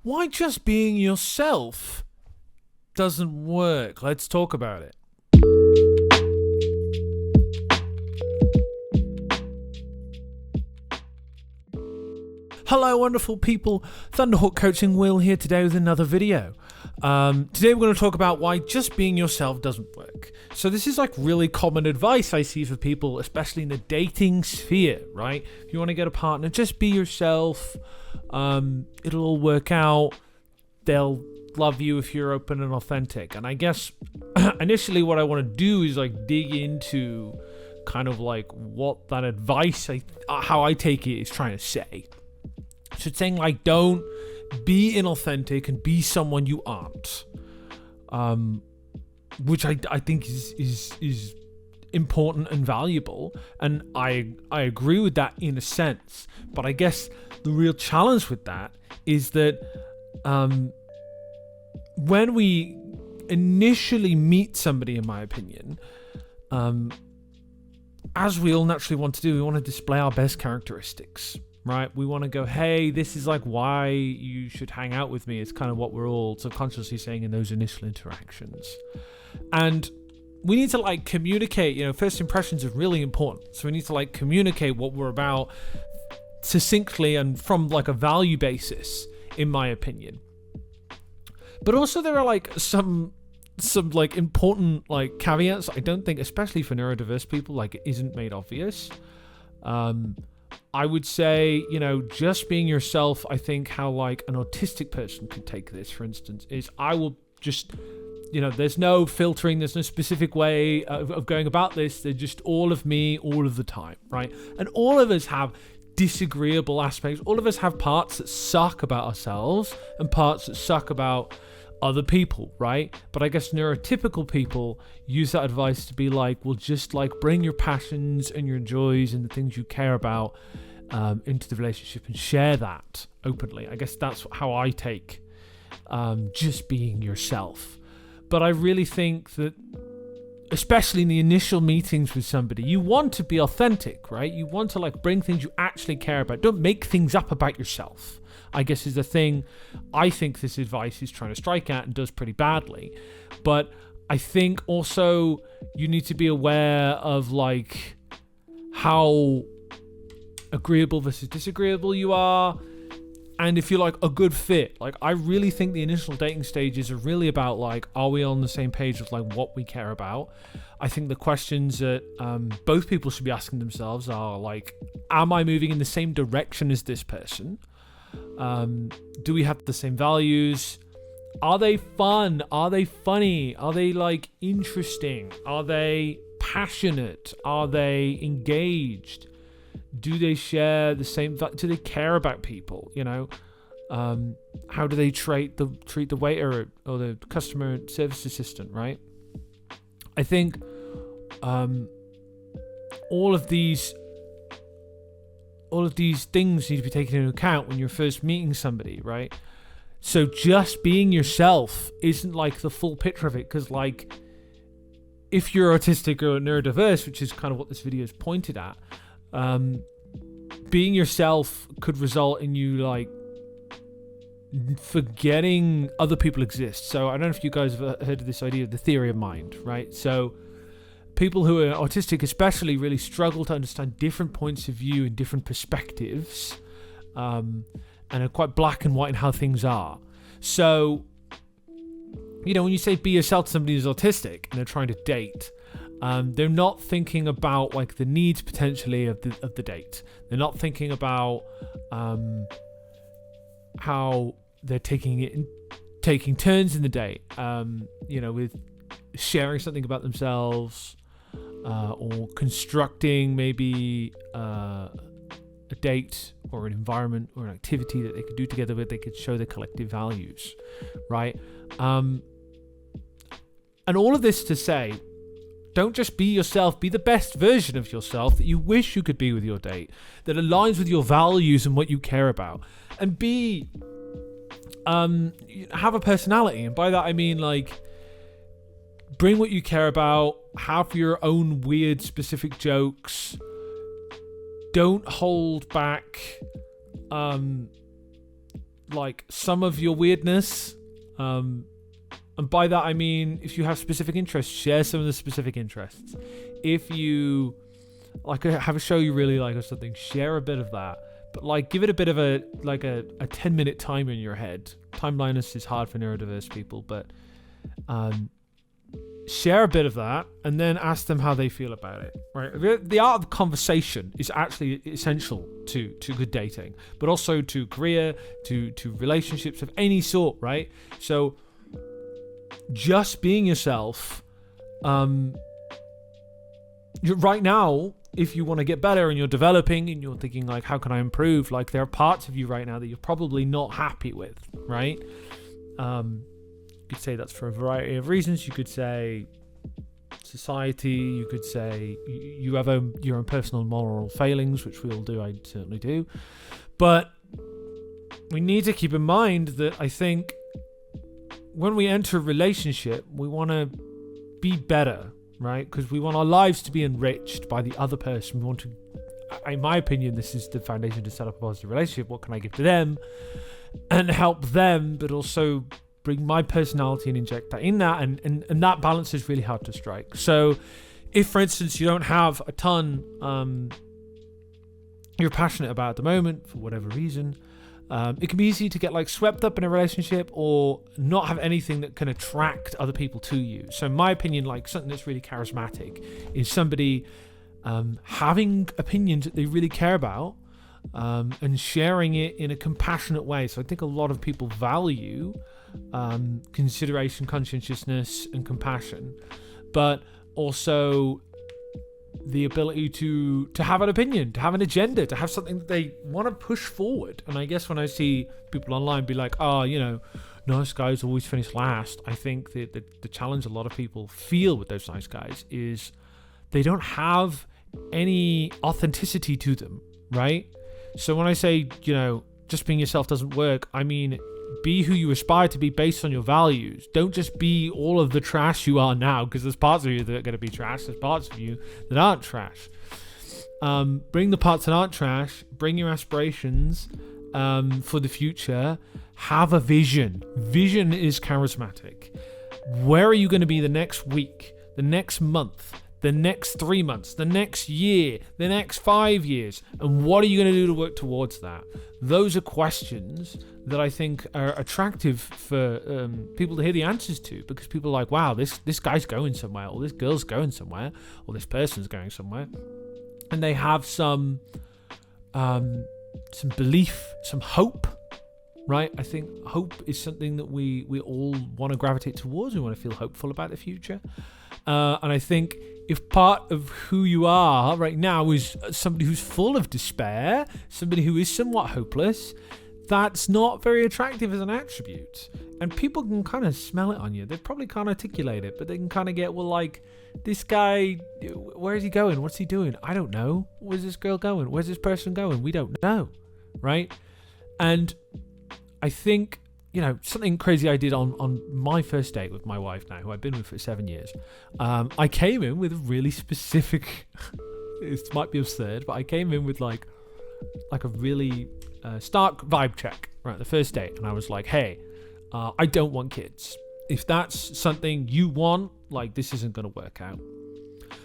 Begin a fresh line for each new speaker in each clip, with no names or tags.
Why just being yourself doesn't work. Let's talk about it. Hello, wonderful people. Thunderhawk Coaching Will here today with another video. Today we're going to talk about why just being yourself doesn't work. So this is like really common advice I see for people, especially in the dating sphere, right? If you want to get a partner, just be yourself. It'll all work out. They'll love you if you're open and authentic. And I guess initially what I want to do is like dig into kind of like what that advice, how I take it, is trying to say. So it's saying like, don't be inauthentic and be someone you aren't, which I think is important and valuable, and I agree with that in a sense. But I guess the real challenge with that is that when we initially meet somebody, in my opinion, as we all naturally want to do, we want to display our best characteristics. Right? We want to go, hey, this is like why you should hang out with me. It's kind of what we're all subconsciously saying in those initial interactions. And we need to like communicate, first impressions are really important. So we need to like communicate what we're about succinctly and from like a value basis, in my opinion. But also there are like some like important like caveats. I don't think, especially for neurodiverse people, like it isn't made obvious. I would say, just being yourself, I think how like an autistic person could take this, for instance, is I will just, there's no filtering, there's no specific way of going about this. They're just all of me all of the time, right? And all of us have disagreeable aspects. All of us have parts that suck about ourselves and parts that suck about other people, right? But I guess neurotypical people use that advice to be like, well, just like bring your passions and your joys and the things you care about into the relationship and share that openly. I guess that's how I take just being yourself. But I really think that, especially in the initial meetings with somebody, you want to be authentic, right? You want to like bring things you actually care about. Don't make things up about yourself, I guess, is the thing I think this advice is trying to strike at and does pretty badly. But I think also you need to be aware of like how agreeable versus disagreeable you are, and if you're like a good fit. Like I really think the initial dating stages are really about like, are we on the same page with like what we care about? I think the questions that both people should be asking themselves are like, am I moving in the same direction as this person? Do we have the same values? Are they fun? Are they funny? Are they like interesting? Are they passionate? Are they engaged? Do they share the same? Do they care about people? How do they treat the waiter or the customer service assistant? Right. I think all of these things need to be taken into account when you're first meeting somebody, right? So just being yourself isn't like the full picture of it, because like if you're autistic or neurodiverse, which is kind of what this video is pointed at, being yourself could result in you like forgetting other people exist. So I don't know if you guys have heard of this idea of the theory of mind, right? So people who are autistic especially really struggle to understand different points of view and different perspectives, and are quite black and white in how things are. So, when you say be yourself to somebody who's autistic and they're trying to date, they're not thinking about like the needs potentially of the date. They're not thinking about how they're taking turns in the date, with sharing something about themselves, or constructing maybe a date or an environment or an activity that they could do together where they could show their collective values, right? And all of this to say, don't just be yourself, be the best version of yourself that you wish you could be with your date, that aligns with your values and what you care about. And have a personality. And by that I mean like, bring what you care about, have your own weird specific jokes, don't hold back like some of your weirdness. And by that I mean, if you have specific interests, share some of the specific interests. If you like have a show you really like or something, share a bit of that. But like, give it a bit of a 10-minute timer in your head. Time blindness is hard for neurodiverse people, but share a bit of that and then ask them how they feel about it. Right? The art of conversation is actually essential to good dating, but also to career, to relationships of any sort. Right? So just being yourself. Right now, if you want to get better and you're developing and you're thinking like, how can I improve? Like, there are parts of you right now that you're probably not happy with, right? You could say that's for a variety of reasons. You could say society. You could say you have your own personal moral failings, which we all do. I certainly do. But we need to keep in mind that I think when we enter a relationship, we want to be better, right? Because we want our lives to be enriched by the other person. We want to, in my opinion, this is the foundation to set up a positive relationship. What can I give to them and help them, but also bring my personality and inject that in that. And that balance is really hard to strike. So if, for instance, you don't have a ton you're passionate about at the moment for whatever reason, it can be easy to get like swept up in a relationship or not have anything that can attract other people to you. So in my opinion, like something that's really charismatic is somebody having opinions that they really care about and sharing it in a compassionate way. So I think a lot of people value consideration, conscientiousness, and compassion, but also the ability to have an opinion, to have an agenda, to have something that they want to push forward. And I guess when I see people online be like, oh, you know, nice guys always finish last, I think that the challenge a lot of people feel with those nice guys is they don't have any authenticity to them, right? So when I say, you know, just being yourself doesn't work, I mean, be who you aspire to be based on your values. Don't just be all of the trash you are now, because there's parts of you that are going to be trash. There's parts of you that aren't trash. Bring the parts that aren't trash. Bring your aspirations for the future. Have a vision. Vision is charismatic. Where are you going to be the next week, the next month, the next 3 months, the next year, the next 5 years? And what are you going to do to work towards that? Those are questions that I think are attractive for people to hear the answers to, because people are like, wow, this guy's going somewhere, or this girl's going somewhere, or this person's going somewhere. And they have some belief, some hope, right? I think hope is something that we all want to gravitate towards. We want to feel hopeful about the future. And I think if part of who you are right now is somebody who's full of despair, somebody who is somewhat hopeless, that's not very attractive as an attribute. And people can kind of smell it on you. They probably can't articulate it, but they can kind of get, well, like, this guy, where is he going? What's he doing? I don't know. Where's this girl going? Where's this person going? We don't know, right? And I think, you know, something crazy I did on my first date with my wife now, who I've been with for 7 years. I came in with a really specific, it might be absurd, but I came in with like a really stark vibe check, right, the first date. And I was like, hey, I don't want kids. If that's something you want, like, this isn't going to work out.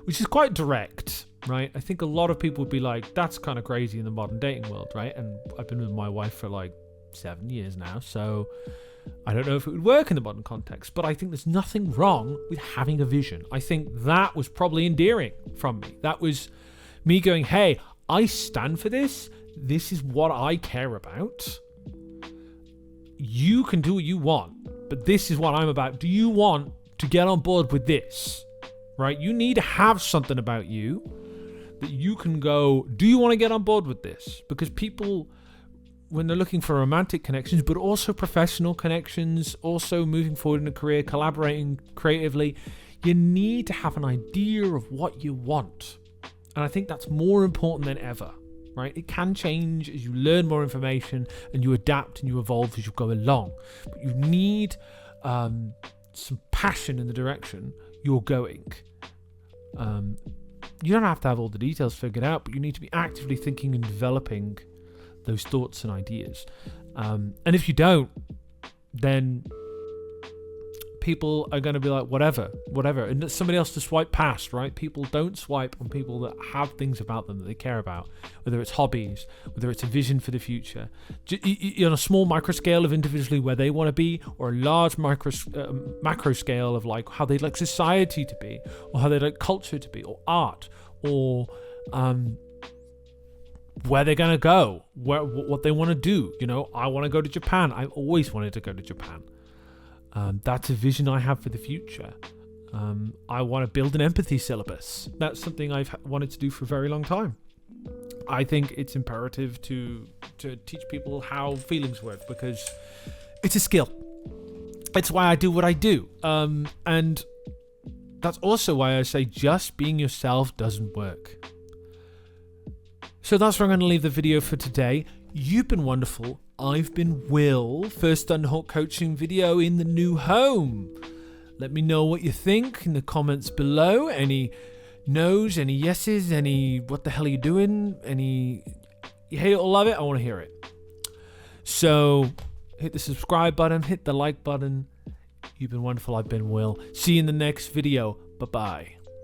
Which is quite direct, right? I think a lot of people would be like, that's kind of crazy in the modern dating world, right? And I've been with my wife for like 7 years now, so I don't know if it would work in the modern context, but I think there's nothing wrong with having a vision. I think that was probably endearing from me. That was me going, hey, I stand for this. This is what I care about. You can do what you want, but this is what I'm about. Do you want to get on board with this? Right? You need to have something about you that you can go, do you want to get on board with this? Because people, when they're looking for romantic connections, but also professional connections, also moving forward in a career, collaborating creatively, you need to have an idea of what you want. And I think that's more important than ever, right? It can change as you learn more information and you adapt and you evolve as you go along. But you need some passion in the direction you're going. You don't have to have all the details figured out, but you need to be actively thinking and developing those thoughts and ideas. And if you don't, then people are going to be like, whatever, and it's somebody else to swipe past, right? People don't swipe on people that have things about them that they care about, whether it's hobbies, whether it's a vision for the future, on a small micro scale of individually where they want to be, or a large macro scale of like how they'd like society to be, or how they'd like culture to be, or art, or where they're going to go, what they want to do. I want to go to Japan. I've always wanted to go to Japan. That's a vision I have for the future. I want to build an empathy syllabus. That's something I've wanted to do for a very long time. I think it's imperative to teach people how feelings work, because it's a skill. It's why I do what I do. And that's also why I say just being yourself doesn't work. So that's where I'm going to leave the video for today. You've been wonderful. I've been Will, first Unhook coaching video in the new home. Let me know what you think in the comments below. Any no's, any yeses, any what the hell are you doing, any you hate it or love it, I want to hear it. So hit the subscribe button, hit the like button. You've been wonderful. I've been Will. See you in the next video. Bye-bye.